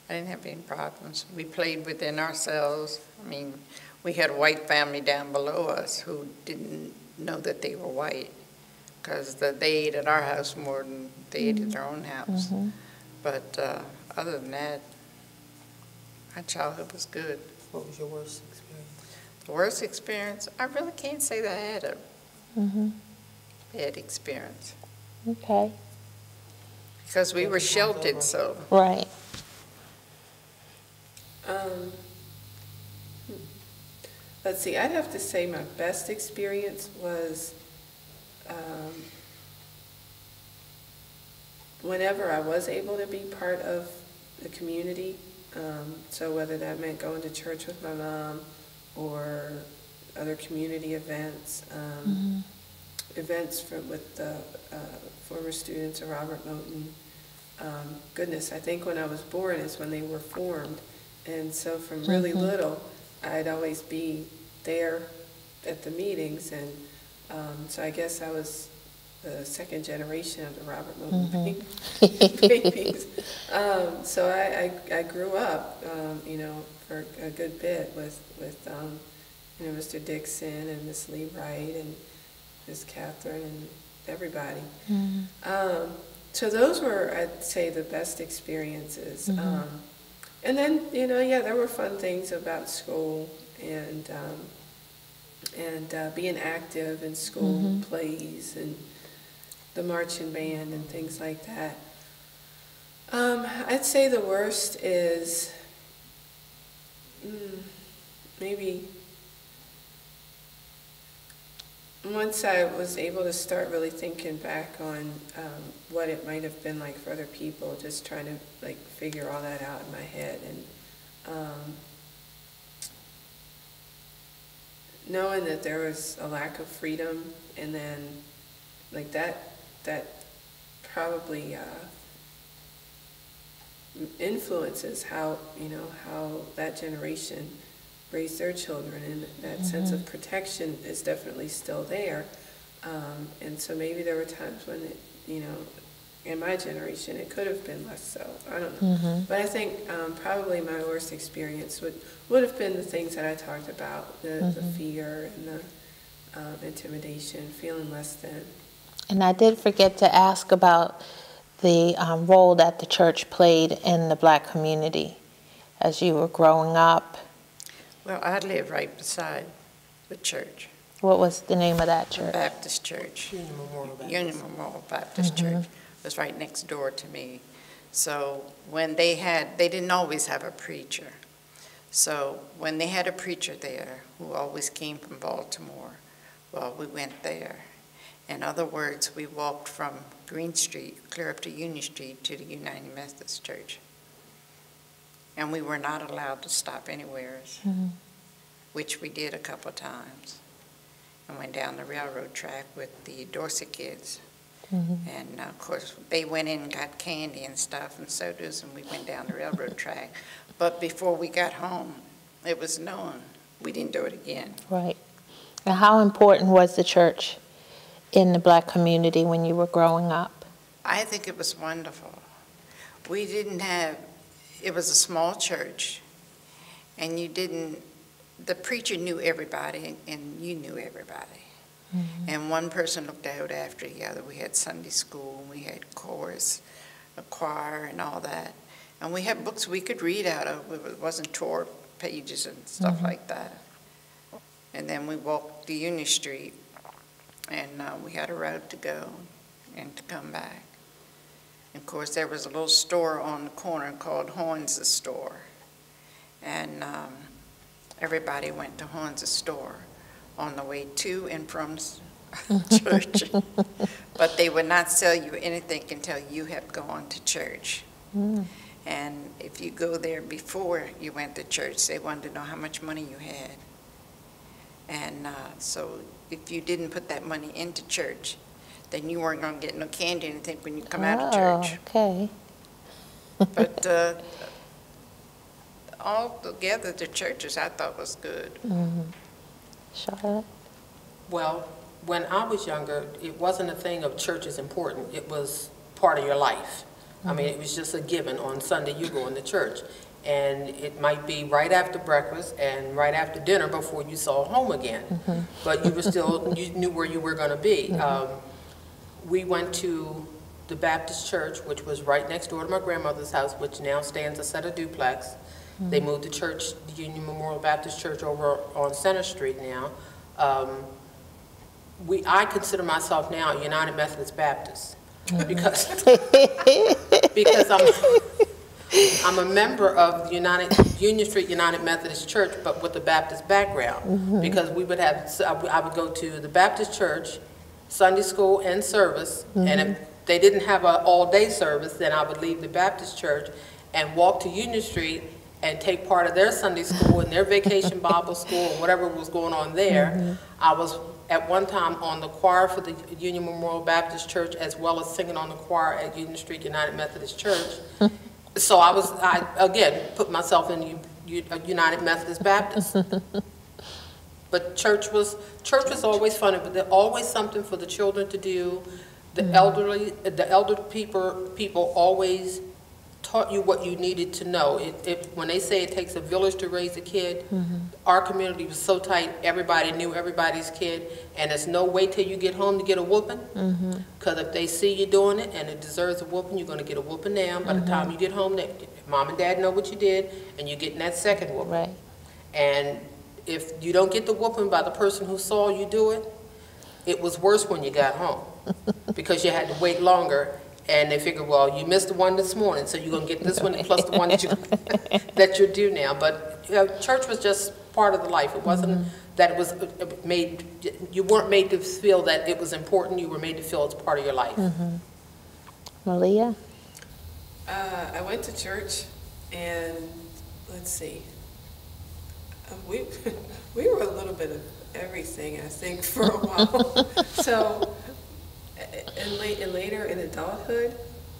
didn't have any problems. We played within ourselves. I mean, we had a white family down below us who didn't know that they were white, because they ate at our house more than they ate at their own house. But other than that, my childhood was good. What was your worst experience? The worst experience, I really can't say that I had a bad experience, Okay. because we were sheltered, so. Right. Let's see, I'd have to say my best experience was whenever I was able to be part of the community. So whether that meant going to church with my mom or other community events, events with the former students of Robert Moton. Goodness, I think when I was born is when they were formed. And so from really little, I'd always be there at the meetings. And so I guess I was the second generation of the Robert Moton babies. So I grew up, you know, for a good bit with you know, Mr. Dixon and Miss Lee Wright and Miss Catherine and everybody. So those were, I'd say, the best experiences. And then, you know, yeah, there were fun things about school and being active in school plays and the marching band and things like that. I'd say the worst is maybe once I was able to start really thinking back on what it might have been like for other people, just trying to like figure all that out in my head, and knowing that there was a lack of freedom, and then like that probably influences how, you know, how that generation raise their children, and that sense of protection is definitely still there. And so maybe there were times when it, you know, in my generation it could have been less so. I don't know. But I think probably my worst experience would have been the things that I talked about, the fear and the intimidation, feeling less than. And I did forget to ask about the role that the church played in the black community as you were growing up. Well, I live right beside the church. What was the name of that church? Baptist Church. Union Memorial Baptist. Union Memorial Baptist Church was right next door to me. So when they didn't always have a preacher. So when they had a preacher there who always came from Baltimore, well, we went there. In other words, we walked from Green Street, clear up to Union Street, to the United Methodist Church. And we were not allowed to stop anywhere, which we did a couple of times. And went down the railroad track with the Dorsey kids. And of course, they went in and got candy and stuff and sodas, and we went down the railroad track. But before we got home, it was known we didn't do it again. Right. And how important was the church in the black community when you were growing up? I think it was wonderful. We didn't have, it was a small church, and the preacher knew everybody, and you knew everybody. And one person looked out after the other. We had Sunday school, and we had chorus, a choir, and all that. And we had books we could read out of. It wasn't tore pages and stuff like that. And then we walked the Union Street, and we had a road to go and to come back. And of course, there was a little store on the corner called Horns' store. And everybody went to Horns' store on the way to and from church. But they would not sell you anything until you had gone to church. And if you go there before you went to church, they wanted to know how much money you had. And so if you didn't put that money into church, then you weren't going to get no candy or anything when you come out of church. Okay. But all together, the churches I thought was good. Charlotte? Well, when I was younger, it wasn't a thing of church is important. It was part of your life. I mean, it was just a given. On Sunday, you go into church. And it might be right after breakfast and right after dinner before you saw home again. But you were still, you knew where you were going to be. We went to the Baptist church, which was right next door to my grandmother's house, which now stands a set of duplex. They moved the church, the Union Memorial Baptist Church, over on Center Street now. I consider myself now a United Methodist Baptist because I'm a member of the Union Street United Methodist Church, but with a Baptist background. Because we would have, I would go to the Baptist church, Sunday school and service, and if they didn't have an all-day service, then I would leave the Baptist church and walk to Union Street and take part of their Sunday school and their vacation Bible school, or whatever was going on there. I was at one time on the choir for the Union Memorial Baptist Church, as well as singing on the choir at Union Street United Methodist Church. So I again put myself in United Methodist Baptist. But church was always fun, but there's always something for the children to do. The elder people always taught you what you needed to know. When they say it takes a village to raise a kid, our community was so tight, everybody knew everybody's kid, and there's no wait till you get home to get a whooping, because if they see you doing it and it deserves a whooping, you're going to get a whooping now. By the time you get home, mom and dad know what you did, and you're getting that second whooping. Right. And if you don't get the whooping by the person who saw you do it, it was worse when you got home, because you had to wait longer. And they figure, well, you missed the one this morning, so you're going to get this one plus the one that you're due now. But church was just part of the life. It wasn't that it was made, you weren't made to feel that it was important, you were made to feel it's part of your life. Malia? I went to church, and let's see, we we were a little bit of everything, I think, for a while. So, and later in adulthood,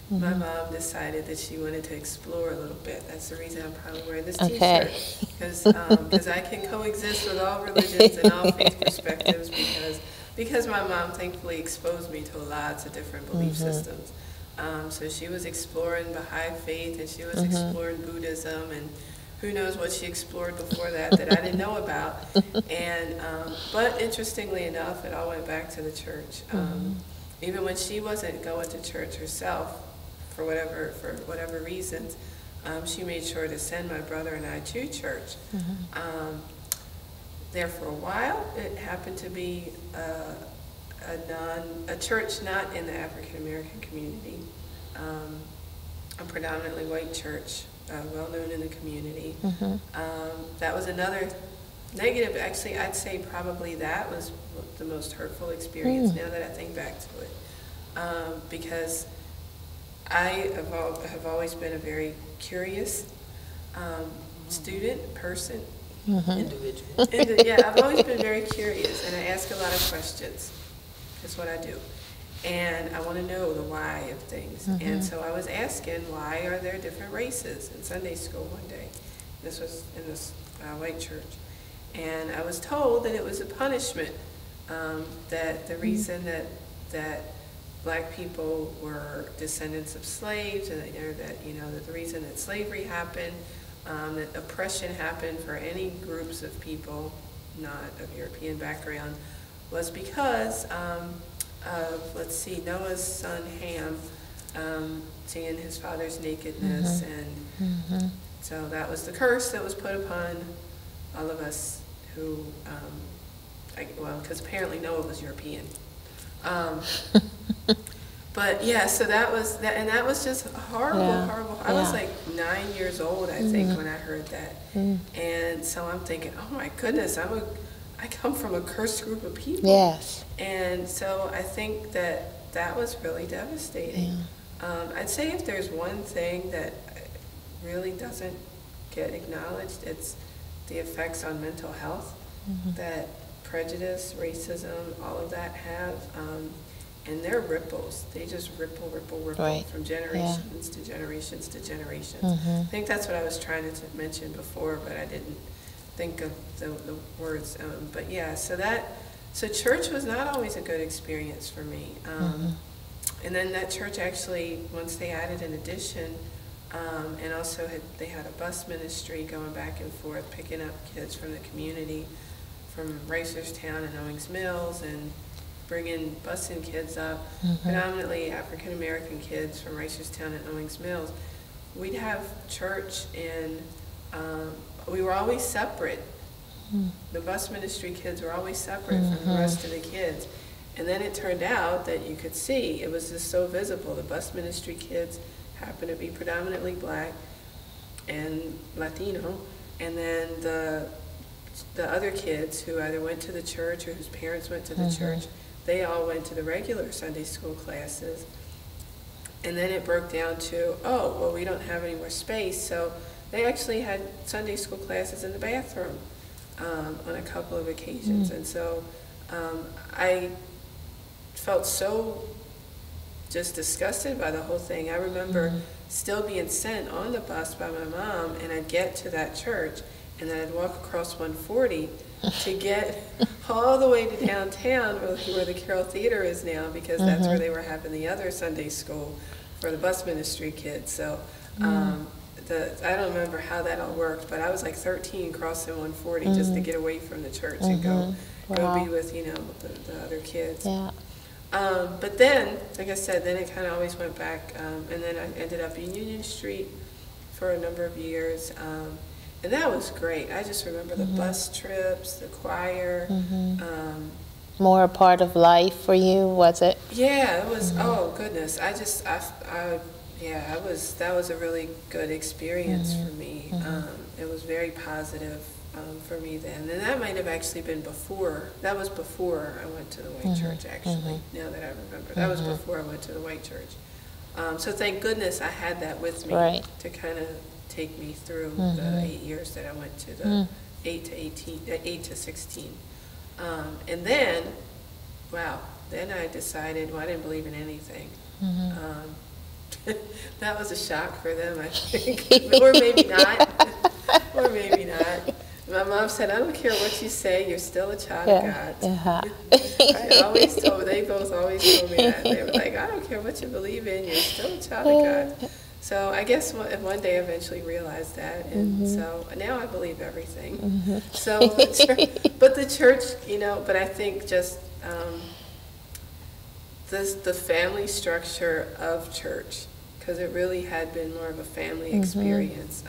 my mom decided that she wanted to explore a little bit. That's the reason I'm probably wearing this Okay. T-shirt, because I can coexist with all religions and all faith perspectives because my mom thankfully exposed me to lots of different belief systems. So she was exploring Baha'i faith, and she was exploring Buddhism, and who knows what she explored before that I didn't know about. And but interestingly enough, it all went back to the church. Even when she wasn't going to church herself, for whatever reasons, she made sure to send my brother and I to church. There for a while, it happened to be a church not in the African American community, a predominantly white church, well known in the community. That was another negative. Actually, I'd say probably that was the most hurtful experience now that I think back to it, because I have always been a very curious student, person. Individual. Yeah, I've always been very curious, and I ask a lot of questions. That's what I do. And I want to know the why of things. And so I was asking, why are there different races in Sunday school one day? This was in this white church. And I was told that it was a punishment, that the reason that black people were descendants of slaves, or that the reason that slavery happened, that oppression happened for any groups of people not of European background, was because of, let's see, Noah's son Ham, seeing his father's nakedness, and so that was the curse that was put upon all of us who, because apparently Noah was European. But yeah, so that was that, and that was just horrible, horrible. I was like 9 years old, I think, when I heard that, and so I'm thinking, oh my goodness, I come from a cursed group of people. Yes. And so I think that was really devastating. I'd say if there's one thing that really doesn't get acknowledged, it's the effects on mental health that prejudice, racism, all of that have. And they're ripples. They just ripple Right. from generations to generations to generations. I think that's what I was trying to mention before, but I didn't think of the words. But yeah, so church was not always a good experience for me. And then that church actually, once they added an addition, and also they had a bus ministry going back and forth, picking up kids from the community, from Reisterstown and Owings Mills, and busing kids up, predominantly African American kids from Reisterstown and Owings Mills. We'd have church, and we were always separate. The bus ministry kids were always separate from the rest of the kids. And then it turned out that you could see, it was just so visible. The bus ministry kids happened to be predominantly black and Latino, and then the other kids who either went to the church or whose parents went to the church, they all went to the regular Sunday school classes. And then it broke down to, oh, well, we don't have any more space. So they actually had Sunday school classes in the bathroom on a couple of occasions. And so I felt so just disgusted by the whole thing. I remember still being sent on the bus by my mom, and I'd get to that church, and then I'd walk across 140 to get all the way to downtown where the Carroll Theater is now, because that's where they were having the other Sunday school for the bus ministry kids. So I don't remember how that all worked, but I was like 13 crossing 140 just to get away from the church and go be with, the other kids. Yeah. But then, like I said, then it kind of always went back, and then I ended up in Union Street for a number of years. And that was great. I just remember the bus trips, the choir. More a part of life for you, was it? Yeah, it was. Oh goodness, that was a really good experience for me. It was very positive for me then. And that might have actually been before, that was before I went to the white church, actually, now that I remember. That was before I went to the white church. So thank goodness I had that with me Right. to kind of take me through the 8 years that I went to the 8 to 16. And then, wow, then I decided, well, I didn't believe in anything. That was a shock for them, I think. Or maybe not. Or maybe not. My mom said, I don't care what you say, you're still a child of God. I always told, they both always told me that. They were like, I don't care what you believe in, you're still a child of God. So I guess one day I eventually realized that, and so now I believe everything. So, but the church, you know, but I think just the family structure of church, because it really had been more of a family experience.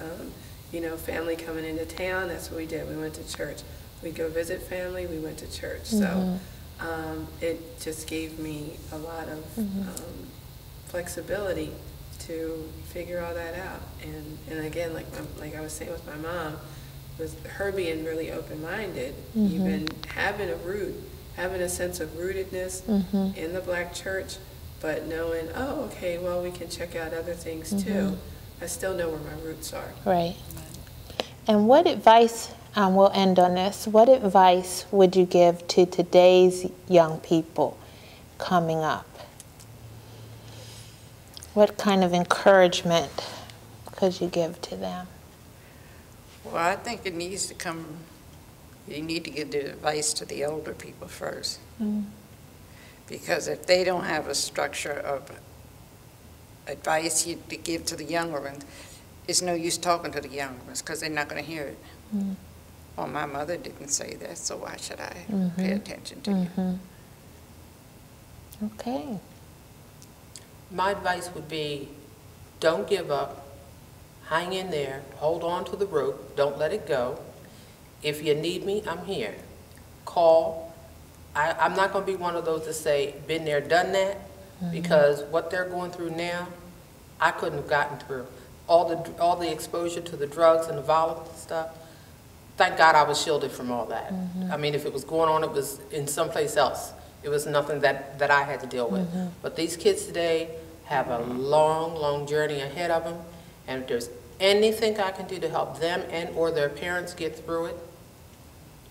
You know, family coming into town, that's what we did. We went to church. We'd go visit family, we went to church. So it just gave me a lot of flexibility to figure all that out. And again, like I was saying with my mom, with her being really open-minded, even having a sense of rootedness in the Black church, but knowing, oh, okay, well, we can check out other things too. I still know where my roots are. Right. And what advice, we'll end on this, what advice would you give to today's young people coming up? What kind of encouragement could you give to them? Well, I think it needs to come, you need to give the advice to the older people first. Because if they don't have a structure of advice to give to the younger ones, it's no use talking to the younger ones because they're not going to hear it. Well, my mother didn't say that, so why should I pay attention to you? Okay. My advice would be, don't give up, hang in there, hold on to the rope, don't let it go. If you need me, I'm here. Call. I'm not going to be one of those that say, been there, done that, because what they're going through now, I couldn't have gotten through. All the exposure to the drugs and the violence and stuff, thank God I was shielded from all that. I mean, if it was going on, it was in someplace else. It was nothing that I had to deal with. But these kids today have a long, long journey ahead of them, and if there's anything I can do to help them and or their parents get through it,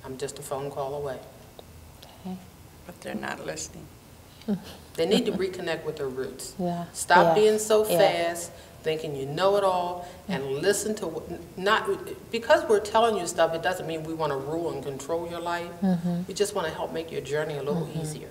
I'm just a phone call away. But they're not listening. They need to reconnect with their roots. Yes. Stop being so fast, thinking you know it all, and listen to, because we're telling you stuff, it doesn't mean we want to rule and control your life. We just want to help make your journey a little easier.